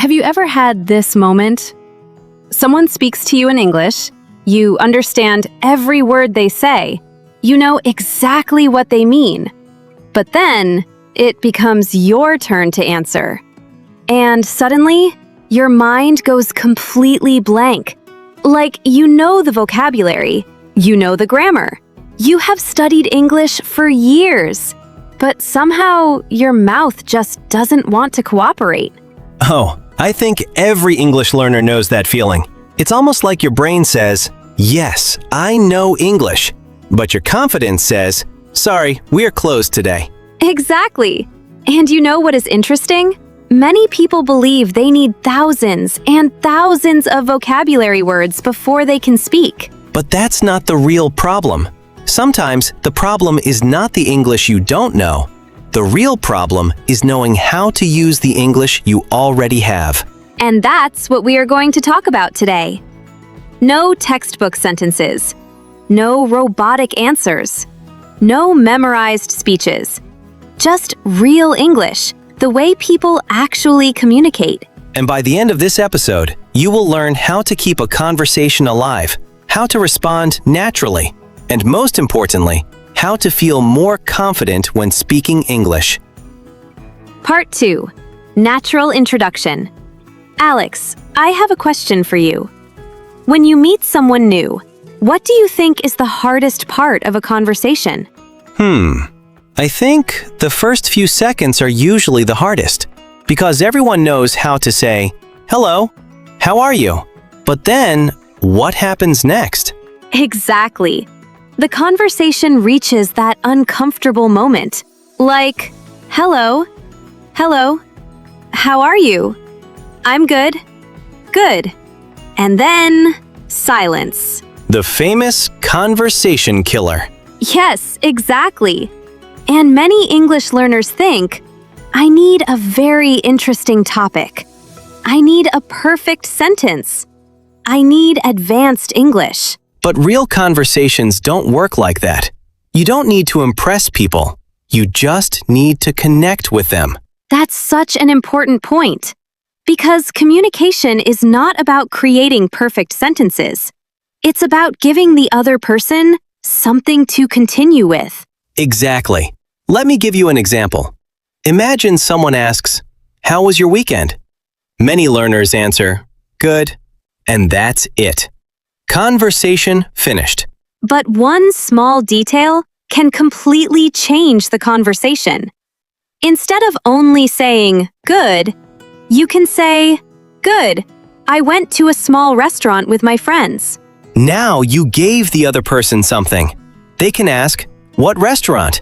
Have you ever had this moment? Someone speaks to you in English, you understand every word they say, you know exactly what they mean, but then it becomes your turn to answer. And suddenly, your mind goes completely blank. Like you know the vocabulary, you know the grammar, you have studied English for years, but somehow your mouth just doesn't want to cooperate. Oh, I think every English learner knows that feeling. It's almost like your brain says, yes, I know English, but your confidence says, sorry, we're closed today. Exactly. And you know what is interesting? Many people believe they need thousands and thousands of vocabulary words before they can speak. But that's not the real problem. Sometimes the problem is not the English you don't know. The real problem is knowing how to use the English you already have. And that's what we are going to talk about today. No textbook sentences. No robotic answers. No memorized speeches. Just real English, the way people actually communicate. And by the end of this episode, you will learn how to keep a conversation alive, how to respond naturally, and most importantly, how to feel more confident when speaking English. Part 2. Natural Introduction. Alex, I have a question for you. When you meet someone new, what do you think is the hardest part of a conversation? I think the first few seconds are usually the hardest, because everyone knows how to say, hello, how are you? But then, what happens next? Exactly. The conversation reaches that uncomfortable moment. Like, hello, how are you? I'm good, good. And then, silence. The famous conversation killer. Yes, exactly. And many English learners think, I need a very interesting topic. I need a perfect sentence. I need advanced English. But real conversations don't work like that. You don't need to impress people. You just need to connect with them. That's such an important point. Because communication is not about creating perfect sentences. It's about giving the other person something to continue with. Exactly. Let me give you an example. Imagine someone asks, how was your weekend? Many learners answer, good, and that's it. Conversation finished. But one small detail can completely change the conversation. Instead of only saying, good, you can say, good, I went to a small restaurant with my friends. Now you gave the other person something. They can ask, what restaurant?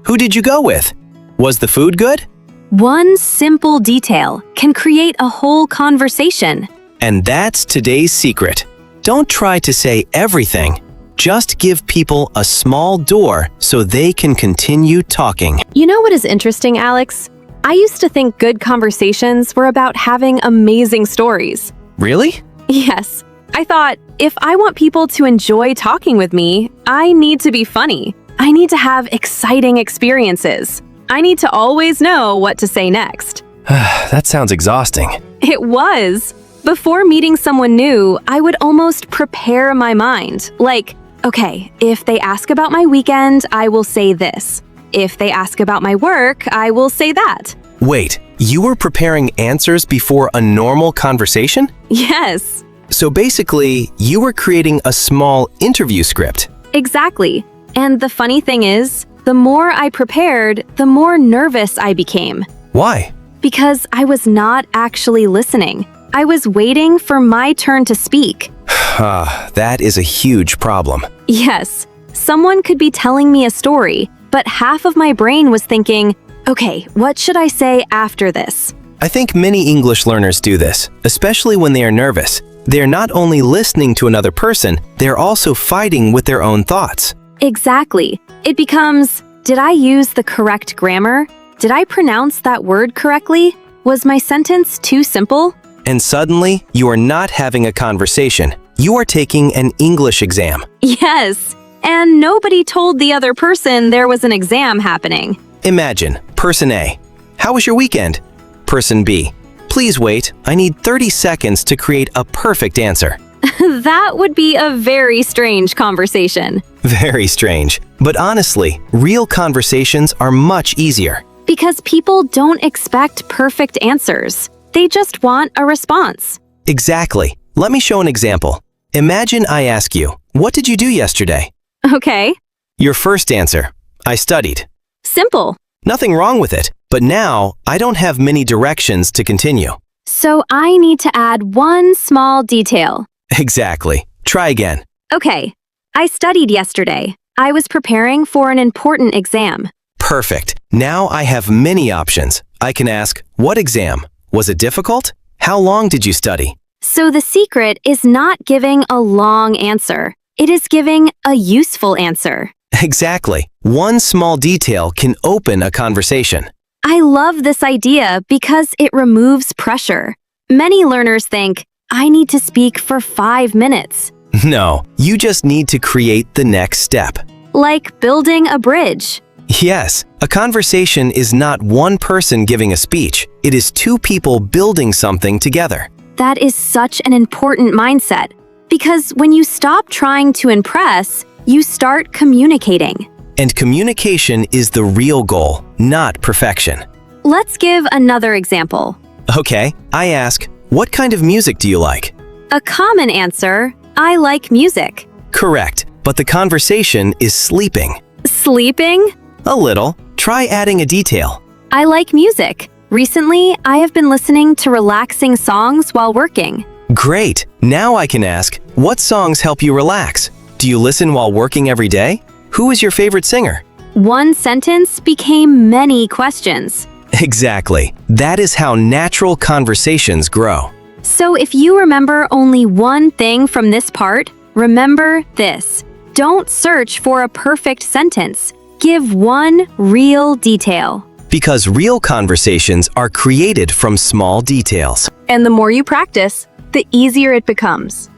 Who did you go with? Was the food good? One simple detail can create a whole conversation. And that's today's secret. Don't try to say everything. Just give people a small door so they can continue talking. You know what is interesting, Alex? I used to think good conversations were about having amazing stories. Really? Yes. I thought, if I want people to enjoy talking with me, I need to be funny. I need to have exciting experiences. I need to always know what to say next. That sounds exhausting. It was. Before meeting someone new, I would almost prepare my mind. Like, okay, if they ask about my weekend, I will say this. If they ask about my work, I will say that. Wait, you were preparing answers before a normal conversation? Yes. So basically, you were creating a small interview script. Exactly. And the funny thing is, the more I prepared, the more nervous I became. Why? Because I was not actually listening. I was waiting for my turn to speak. That is a huge problem. Yes, someone could be telling me a story, but half of my brain was thinking, okay, what should I say after this? I think many English learners do this, especially when they are nervous. They are not only listening to another person, they are also fighting with their own thoughts. Exactly. It becomes, did I use the correct grammar? Did I pronounce that word correctly? Was my sentence too simple? And suddenly, you are not having a conversation. You are taking an English exam. Yes, and nobody told the other person there was an exam happening. Imagine, person A, how was your weekend? Person B, Please wait, I need 30 seconds to create a perfect answer. That would be a very strange conversation. Very strange. But honestly, real conversations are much easier. Because people don't expect perfect answers. They just want a response. Exactly. Let me show an example. Imagine I ask you, what did you do yesterday? Okay. Your first answer, I studied. Simple. Nothing wrong with it, but now I don't have many directions to continue. So I need to add one small detail. Exactly. Try again. Okay. I studied yesterday. I was preparing for an important exam. Perfect. Now I have many options. I can ask, what exam? Was it difficult? How long did you study? So the secret is not giving a long answer. It is giving a useful answer. Exactly. One small detail can open a conversation. I love this idea because it removes pressure. Many learners think, I need to speak for 5 minutes. No, you just need to create the next step. Like building a bridge. Yes, a conversation is not one person giving a speech. It is two people building something together. That is such an important mindset. Because when you stop trying to impress, you start communicating. And communication is the real goal, not perfection. Let's give another example. Okay, I ask, what kind of music do you like? A common answer, I like music. Correct, but the conversation is sleeping. Sleeping? A little. Try adding a detail. I like music. Recently, I have been listening to relaxing songs while working. Great. Now I can ask, what songs help you relax? Do you listen while working every day? Who is your favorite singer? One sentence became many questions. Exactly. That is how natural conversations grow. So if you remember only one thing from this part, remember this. Don't search for a perfect sentence. Give one real detail. Because real conversations are created from small details. And the more you practice, the easier it becomes.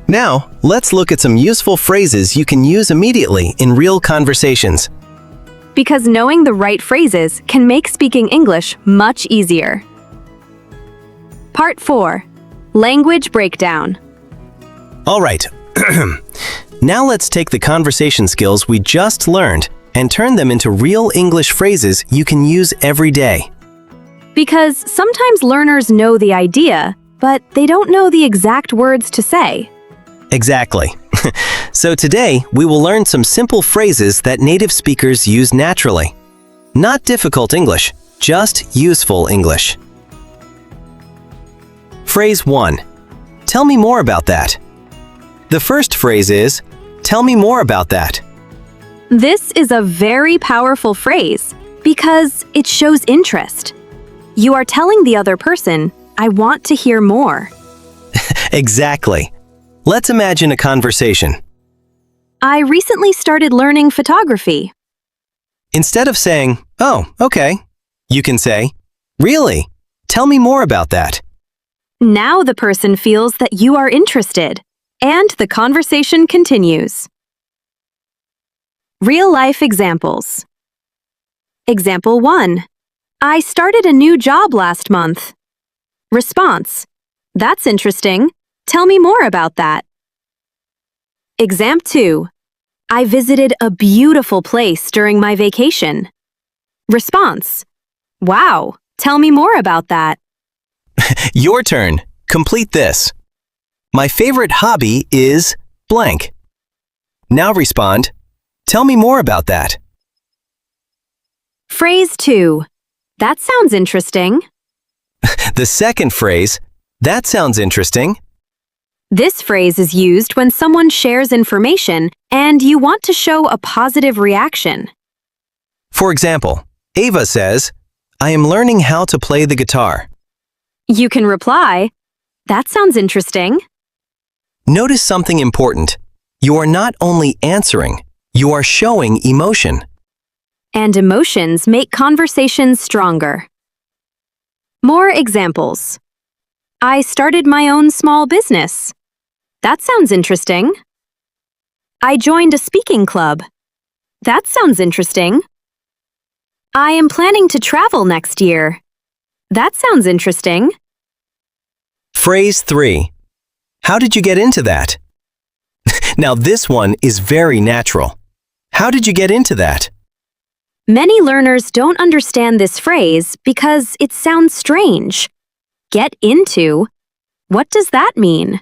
Now, let's look at some useful phrases you can use immediately in real conversations. Because knowing the right phrases can make speaking English much easier. Part 4. Language breakdown. All right. Now let's take the conversation skills we just learned and turn them into real English phrases you can use every day. Because sometimes learners know the idea, but they don't know the exact words to say. Exactly. So today, we will learn some simple phrases that native speakers use naturally. Not difficult English, just useful English. Phrase 1. Tell me more about that. The first phrase is, tell me more about that. This is a very powerful phrase because it shows interest. You are telling the other person, I want to hear more. Exactly. Let's imagine a conversation. I recently started learning photography. Instead of saying, oh, okay, you can say, really? Tell me more about that. Now the person feels that you are interested, and the conversation continues. Real-life examples. Example 1. I started a new job last month. Response. That's interesting. Tell me more about that. Exam 2. I visited a beautiful place during my vacation. Response. Wow, tell me more about that. Your turn. Complete this. My favorite hobby is blank. Now respond, tell me more about that. Phrase 2. That sounds interesting. The second phrase, that sounds interesting. This phrase is used when someone shares information and you want to show a positive reaction. For example, Ava says, I am learning how to play the guitar. You can reply, that sounds interesting. Notice something important. You are not only answering, you are showing emotion. And emotions make conversations stronger. More examples. I started my own small business. That sounds interesting. I joined a speaking club. That sounds interesting. I am planning to travel next year. That sounds interesting. Phrase 3. How did you get into that? Now this one is very natural. How did you get into that? Many learners don't understand this phrase because it sounds strange. Get into? What does that mean?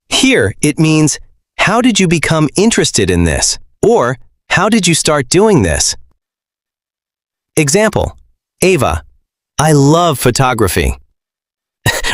Here, it means, how did you become interested in this? Or, how did you start doing this? Example, Ava, I love photography.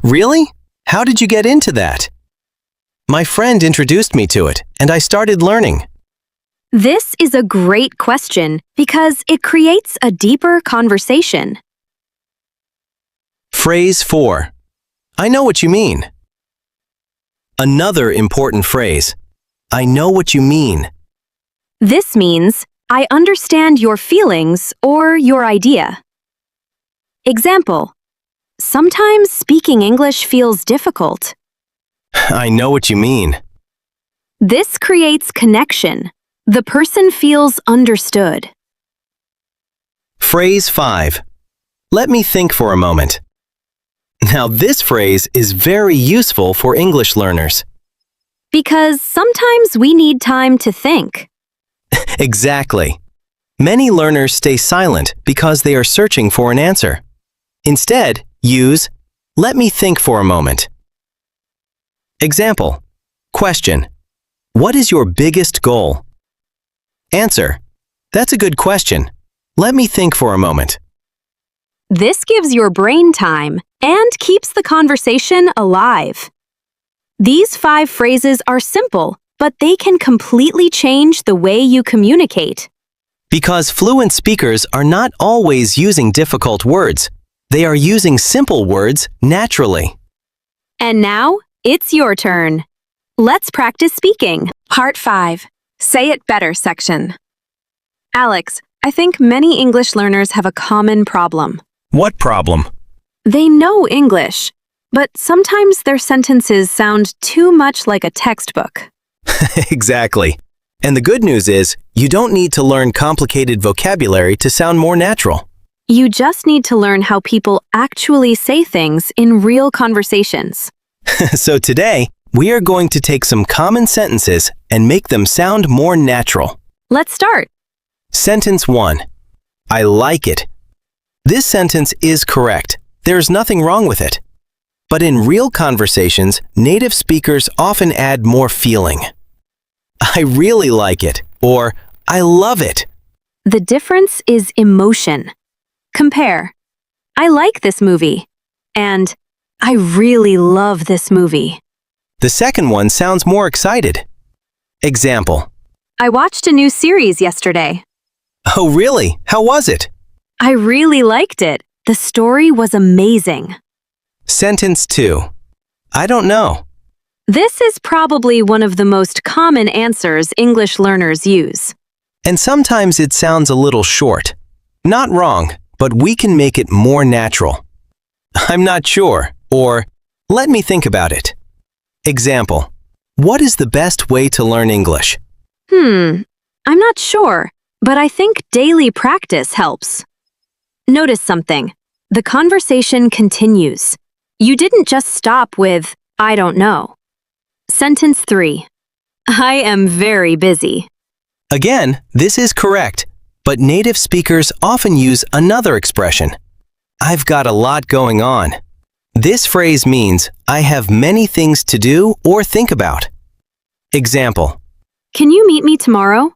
Really? How did you get into that? My friend introduced me to it, and I started learning. This is a great question because it creates a deeper conversation. Phrase 4. I know what you mean. Another important phrase. I know what you mean. This means, I understand your feelings or your idea. Example, sometimes speaking English feels difficult. I know what you mean. This creates connection. The person feels understood. Phrase 5. Let me think for a moment. Now this phrase is very useful for English learners. Because sometimes we need time to think. Exactly. Many learners stay silent because they are searching for an answer. Instead, use, let me think for a moment. Example, question, what is your biggest goal? Answer, that's a good question. Let me think for a moment. This gives your brain time and keeps the conversation alive. These 5 phrases are simple, but they can completely change the way you communicate. Because fluent speakers are not always using difficult words. They are using simple words naturally. And now, it's your turn. Let's practice speaking. Part 5. Say it better section. Alex, I think many English learners have a common problem. What problem? They know English, but sometimes their sentences sound too much like a textbook. Exactly. And the good news is, you don't need to learn complicated vocabulary to sound more natural. You just need to learn how people actually say things in real conversations. So today, we are going to take some common sentences and make them sound more natural. Let's start. Sentence 1. I like it. This sentence is correct. There's nothing wrong with it. But in real conversations, native speakers often add more feeling. I really like it, or I love it. The difference is emotion. Compare. I like this movie. And I really love this movie. The second one sounds more excited. Example. I watched a new series yesterday. Oh, really? How was it? I really liked it. The story was amazing. Sentence 2. I don't know. This is probably one of the most common answers English learners use. And sometimes it sounds a little short. Not wrong, but we can make it more natural. I'm not sure, or let me think about it. Example. What is the best way to learn English? I'm not sure, but I think daily practice helps. Notice something. The conversation continues. You didn't just stop with, I don't know. Sentence 3. I am very busy. Again, this is correct, but native speakers often use another expression. I've got a lot going on. This phrase means I have many things to do or think about. Example. Can you meet me tomorrow?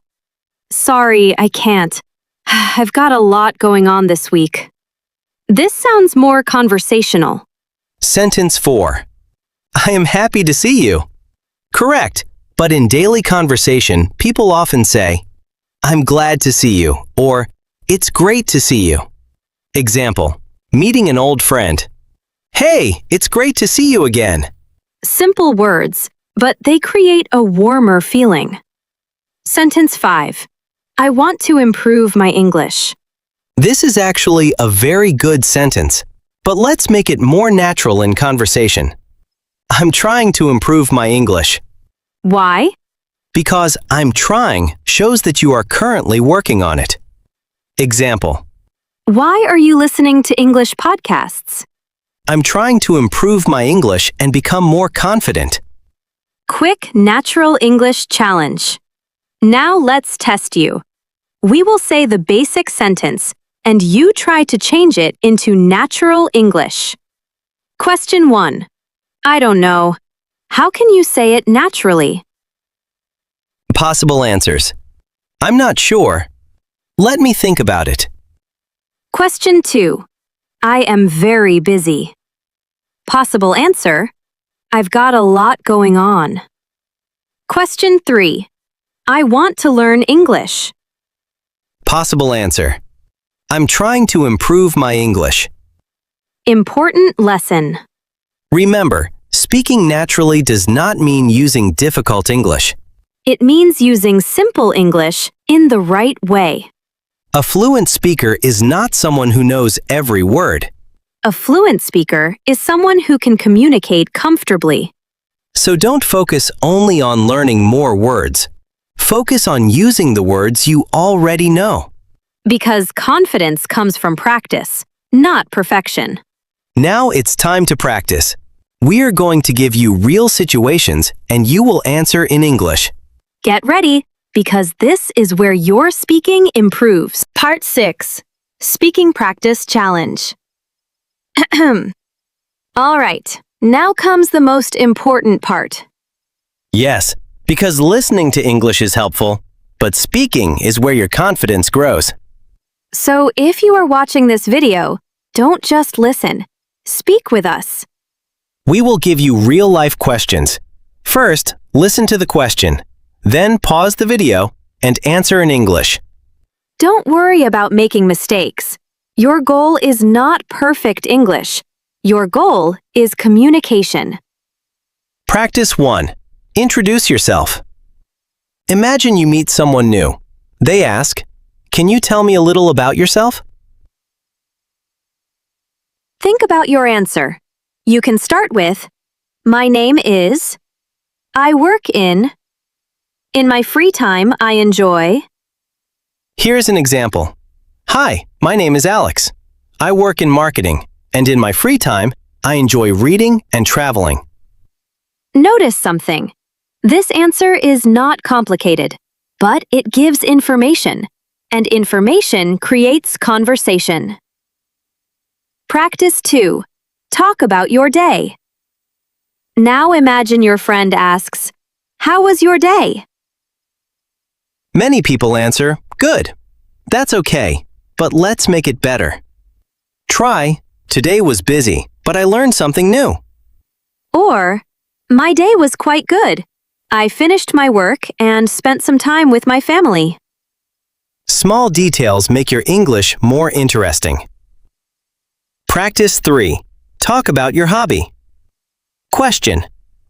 Sorry, I can't. I've got a lot going on this week. This sounds more conversational. Sentence 4. I am happy to see you. Correct, but in daily conversation, people often say, I'm glad to see you, or it's great to see you. Example, meeting an old friend. Hey, it's great to see you again. Simple words, but they create a warmer feeling. Sentence 5. I want to improve my English. This is actually a very good sentence, but let's make it more natural in conversation. I'm trying to improve my English. Why? Because I'm trying shows that you are currently working on it. Example. Why are you listening to English podcasts? I'm trying to improve my English and become more confident. Quick Natural English Challenge. Now let's test you. We will say the basic sentence, and you try to change it into natural English. Question 1. I don't know. How can you say it naturally? Possible answers. I'm not sure. Let me think about it. Question 2. I am very busy. Possible answer. I've got a lot going on. Question 3. I want to learn English. Possible answer. I'm trying to improve my English. Important lesson. Remember, speaking naturally does not mean using difficult English. It means using simple English in the right way. A fluent speaker is not someone who knows every word. A fluent speaker is someone who can communicate comfortably. So don't focus only on learning more words. Focus on using the words you already know. Because confidence comes from practice, not perfection. Now it's time to practice. We are going to give you real situations and you will answer in English. Get ready, because this is where your speaking improves. Part 6. Speaking Practice Challenge. All right, now comes the most important part. Yes, because listening to English is helpful, but speaking is where your confidence grows. So if you are watching this video, don't just listen. Speak with us. We will give you real-life questions. First, listen to the question. Then pause the video and answer in English. Don't worry about making mistakes. Your goal is not perfect English. Your goal is communication. Practice 1. Introduce yourself. Imagine you meet someone new. They ask, "Can you tell me a little about yourself?" Think about your answer. You can start with, my name is, I work in my free time I enjoy. Here's an example. Hi, my name is Alex. I work in marketing, and in my free time, I enjoy reading and traveling. Notice something. This answer is not complicated, but it gives information, and information creates conversation. Practice 2. Talk about your day. Now imagine your friend asks, how was your day? Many people answer, "Good." That's okay, but let's make it better. Try, "Today was busy, but I learned something new." Or, my day was quite good. I finished my work and spent some time with my family. Small details make your English more interesting. Practice 3. Talk about your hobby. Question.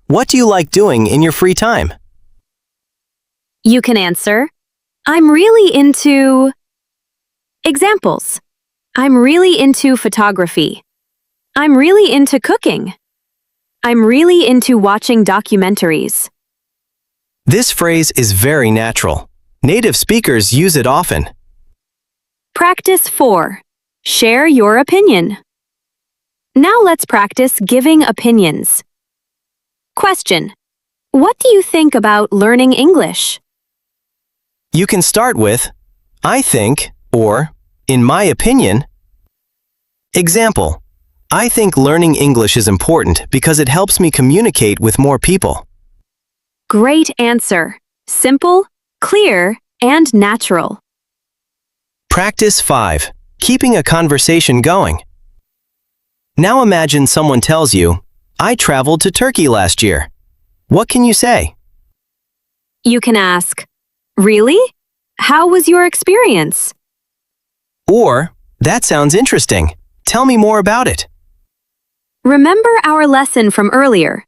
What do you like doing in your free time? You can answer, I'm really into... Examples. I'm really into photography. I'm really into cooking. I'm really into watching documentaries. This phrase is very natural. Native speakers use it often. Practice 4. Share your opinion. Now let's practice giving opinions. Question. What do you think about learning English? You can start with, "I think," or, "In my opinion." Example. I think learning English is important because it helps me communicate with more people. Great answer. Simple, clear, and natural. Practice 5. Keeping a conversation going. Now imagine someone tells you, "I traveled to Turkey last year." What can you say? You can ask, really? How was your experience? Or, "That sounds interesting. Tell me more about it." Remember our lesson from earlier.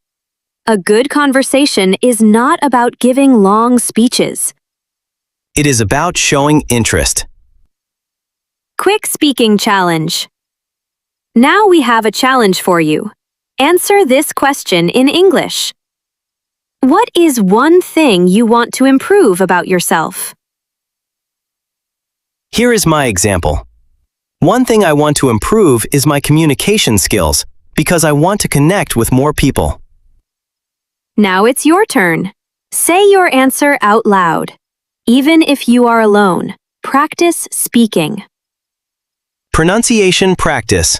A good conversation is not about giving long speeches. It is about showing interest. Quick speaking challenge. Now we have a challenge for you. Answer this question in English. What is one thing you want to improve about yourself? Here is my example. One thing I want to improve is my communication skills because I want to connect with more people. Now it's your turn. Say your answer out loud. Even if you are alone, practice speaking. Pronunciation practice.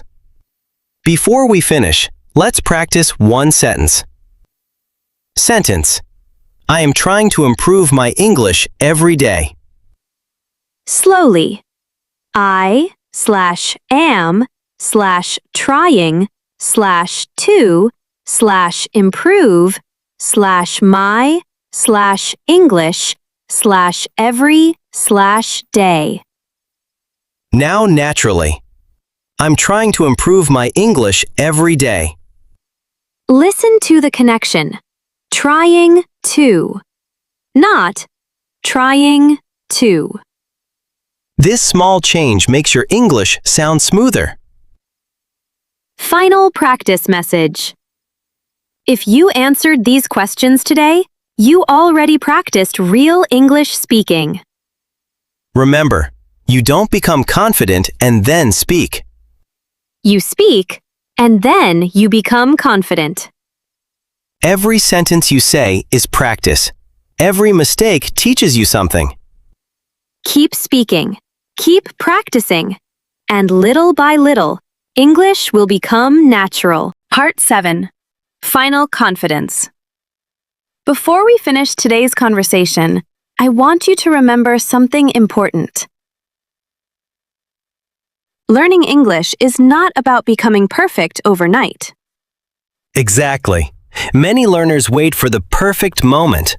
Before we finish, let's practice one sentence. Sentence. I am trying to improve my English every day. Slowly. I/am/to/my/English/every/day. Now naturally. I'm trying to improve my English every day. Listen to the connection. Trying to. Not trying to. This small change makes your English sound smoother. Final practice message. If you answered these questions today, you already practiced real English speaking. Remember, you don't become confident and then speak. You speak, and then you become confident. Every sentence you say is practice. Every mistake teaches you something. Keep speaking, keep practicing, and little by little, English will become natural. Part 7. Final confidence. Before we finish today's conversation, I want you to remember something important. Learning English is not about becoming perfect overnight. Exactly. Many learners wait for the perfect moment.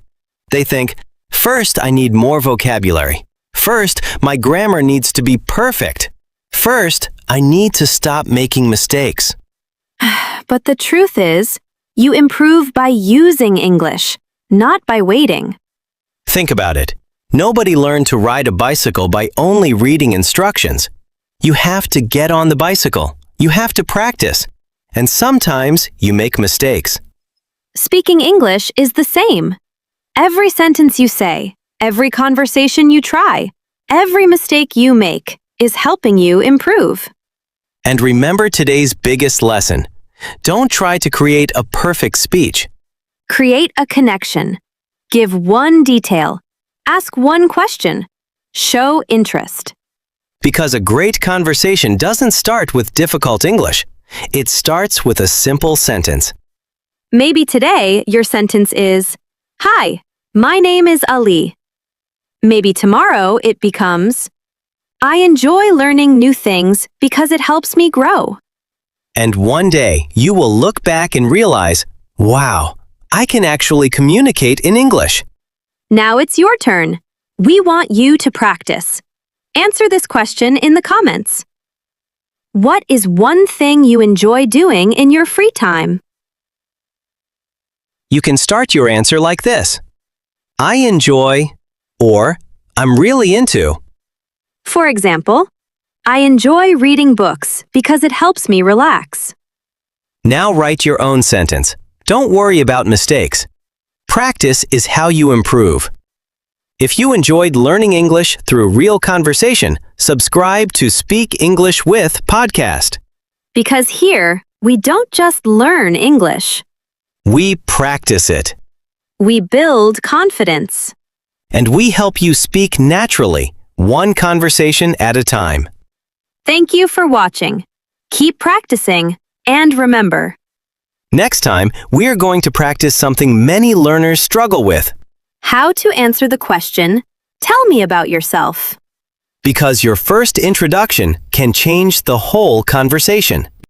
They think, first I need more vocabulary. First, my grammar needs to be perfect. First, I need to stop making mistakes. But the truth is, you improve by using English, not by waiting. Think about it. Nobody learned to ride a bicycle by only reading instructions. You have to get on the bicycle. You have to practice. And sometimes you make mistakes. Speaking English is the same. Every sentence you say, every conversation you try, every mistake you make is helping you improve. And remember today's biggest lesson. Don't try to create a perfect speech. Create a connection. Give one detail. Ask one question. Show interest. Because a great conversation doesn't start with difficult English. It starts with a simple sentence. Maybe today your sentence is, "Hi, my name is Ali." Maybe tomorrow it becomes, "I enjoy learning new things because it helps me grow." And one day you will look back and realize, wow, I can actually communicate in English. Now it's your turn. We want you to practice. Answer this question in the comments. What is one thing you enjoy doing in your free time? You can start your answer like this. I enjoy, or I'm really into. For example, I enjoy reading books because it helps me relax. Now write your own sentence. Don't worry about mistakes. Practice is how you improve. If you enjoyed learning English through real conversation, subscribe to Speak English With podcast. Because here, we don't just learn English. We practice it. We build confidence. And we help you speak naturally, one conversation at a time. Thank you for watching. Keep practicing, and remember, Next time, we are going to practice something many learners struggle with. how to answer the question, "Tell me about yourself." Because your first introduction can change the whole conversation.